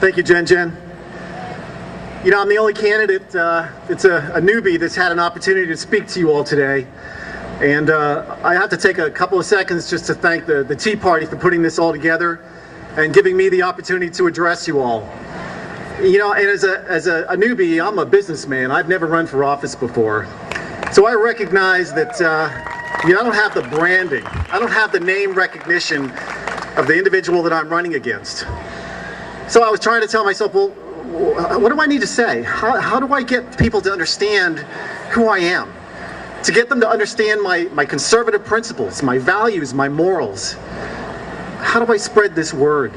Thank you, Jen. You know, I'm the only candidate, it's a newbie that's had an opportunity to speak to you all today. And I have to take a couple of seconds just to thank the Tea Party for putting this all together and giving me the opportunity to address you all. You know, and as a newbie, I'm a businessman. I've never run for office before. So I recognize that I don't have the branding. I don't have the name recognition of the individual that I'm running against. So I was trying to tell myself, well, what do I need to say? How do I get people to understand who I am? To get them to understand my conservative principles, my values, my morals. How do I spread this word?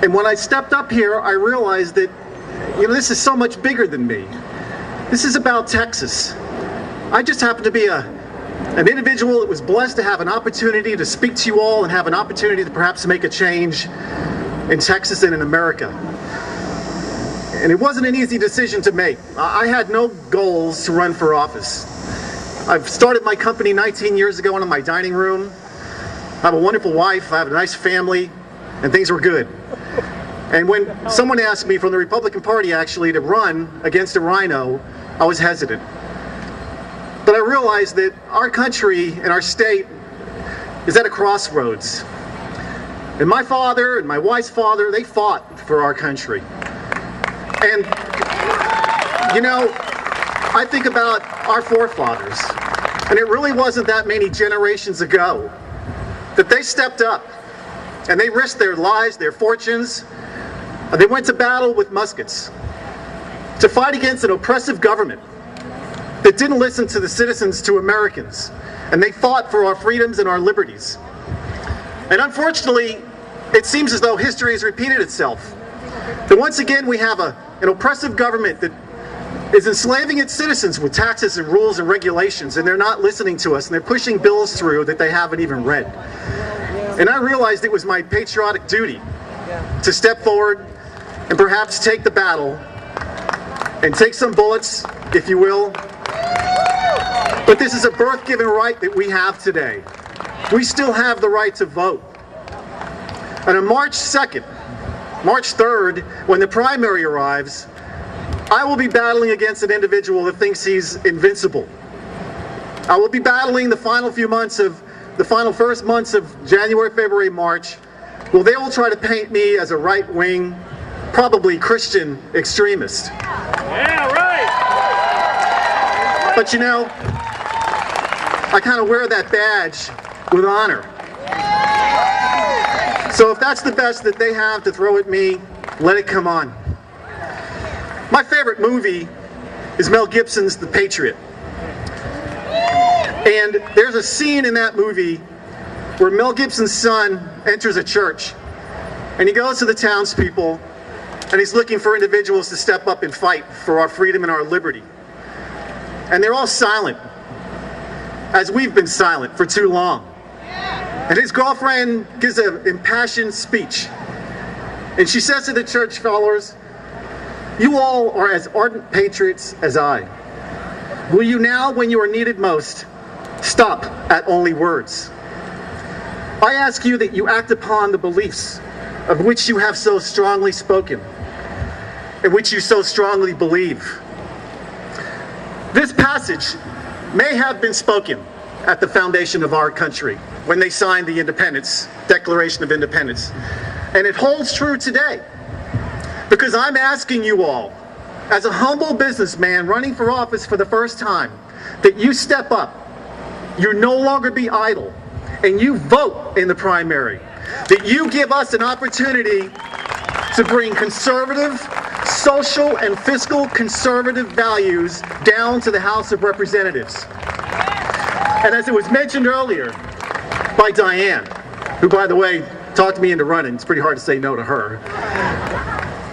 And when I stepped up here, I realized that, you know, this is so much bigger than me. This is about Texas. I just happen to be an individual that was blessed to have an opportunity to speak to you all and have an opportunity to perhaps make a change in Texas and in America. And it wasn't an easy decision to make. I had no goals to run for office. I've started my company 19 years ago in my dining room. I have a wonderful wife, I have a nice family, and things were good. And when someone asked me from the Republican Party actually to run against a rhino, I was hesitant. But I realized that our country and our state is at a crossroads. And my father and my wife's father, they fought for our country. And, you know, I think about our forefathers, and it really wasn't that many generations ago that they stepped up and they risked their lives, their fortunes, and they went to battle with muskets to fight against an oppressive government that didn't listen to the citizens, to Americans, and they fought for our freedoms and our liberties. And unfortunately, it seems as though history has repeated itself. That once again we have an oppressive government that is enslaving its citizens with taxes and rules and regulations, and they're not listening to us, and they're pushing bills through that they haven't even read. And I realized it was my patriotic duty to step forward and perhaps take the battle and take some bullets, if you will. But this is a birth-given right that we have today. We still have the right to vote. And on March 2nd, March 3rd, when the primary arrives, I will be battling against an individual that thinks he's invincible. I will be battling the final first months of January, February, March. Well, they will try to paint me as a right-wing, probably Christian extremist. Yeah, right! But you know, I kind of wear that badge with honor. So if that's the best that they have to throw at me, let it come on. My favorite movie is Mel Gibson's The Patriot. And there's a scene in that movie where Mel Gibson's son enters a church, and he goes to the townspeople, and he's looking for individuals to step up and fight for our freedom and our liberty. And they're all silent, as we've been silent for too long. And his girlfriend gives an impassioned speech. And she says to the church followers, "You all are as ardent patriots as I. Will you now, when you are needed most, stop at only words? I ask you that you act upon the beliefs of which you have so strongly spoken, and which you so strongly believe." This passage may have been spoken at the foundation of our country when they signed the Declaration of Independence. And it holds true today, because I'm asking you all, as a humble businessman running for office for the first time, that you step up, you no longer be idle, and you vote in the primary, that you give us an opportunity to bring conservative, social and fiscal conservative values down to the House of Representatives. And as it was mentioned earlier by Diane, who, by the way, talked me into running, it's pretty hard to say no to her.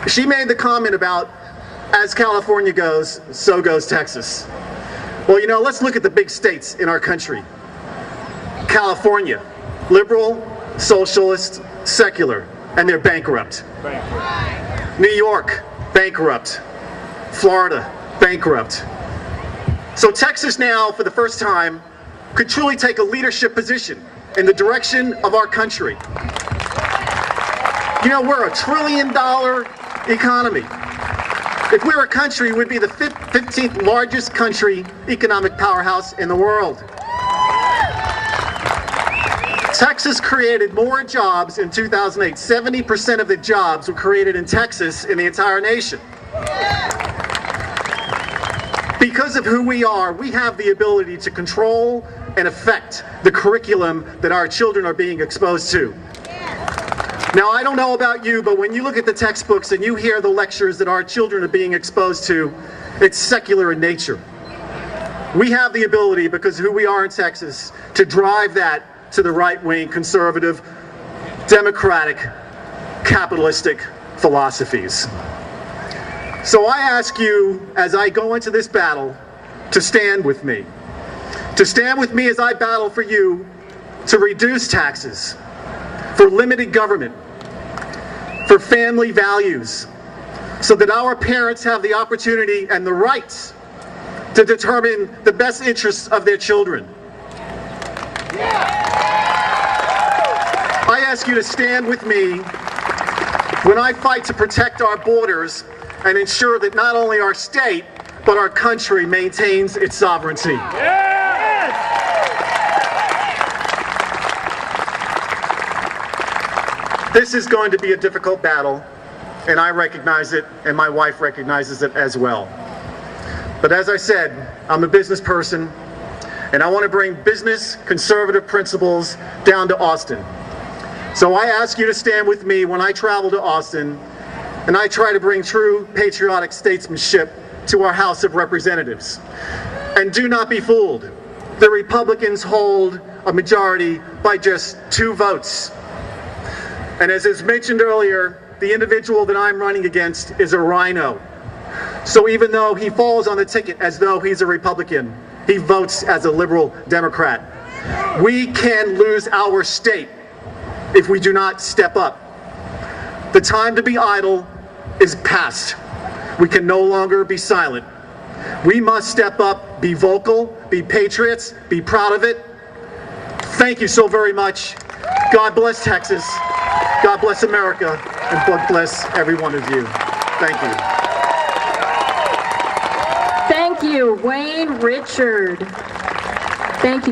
She made the comment about, as California goes, so goes Texas. Well, you know, let's look at the big states in our country. California, liberal, socialist, secular, and they're bankrupt. New York, bankrupt. Florida, bankrupt. So Texas now, for the first time, could truly take a leadership position in the direction of our country. You know, we're a $1 trillion economy. If we were a country, we'd be the 15th largest country, economic powerhouse in the world. Texas created more jobs in 2008. 70% of the jobs were created in Texas in the entire nation. Because of who we are, we have the ability to control and affect the curriculum that our children are being exposed to. Now, I don't know about you, but when you look at the textbooks and you hear the lectures that our children are being exposed to, it's secular in nature. We have the ability, because of who we are in Texas, to drive that to the right-wing, conservative, democratic, capitalistic philosophies. So I ask you, as I go into this battle, to stand with me. To stand with me as I battle for you to reduce taxes, for limited government, for family values, so that our parents have the opportunity and the rights to determine the best interests of their children. I ask you to stand with me when I fight to protect our borders and ensure that not only our state, but our country maintains its sovereignty. This is going to be a difficult battle, and I recognize it, and my wife recognizes it as well. But as I said, I'm a business person, and I want to bring business conservative principles down to Austin. So I ask you to stand with me when I travel to Austin, and I try to bring true patriotic statesmanship to our House of Representatives. And do not be fooled. The Republicans hold a majority by just 2 votes. And as is mentioned earlier, the individual that I'm running against is a rhino. So even though he falls on the ticket as though he's a Republican, he votes as a liberal Democrat. We can lose our state if we do not step up. The time to be idle is past. We can no longer be silent. We must step up, be vocal, be patriots, be proud of it. Thank you so very much. God bless Texas. God bless America, and God bless every one of you. Thank you. Thank you, Wayne Richard. Thank you.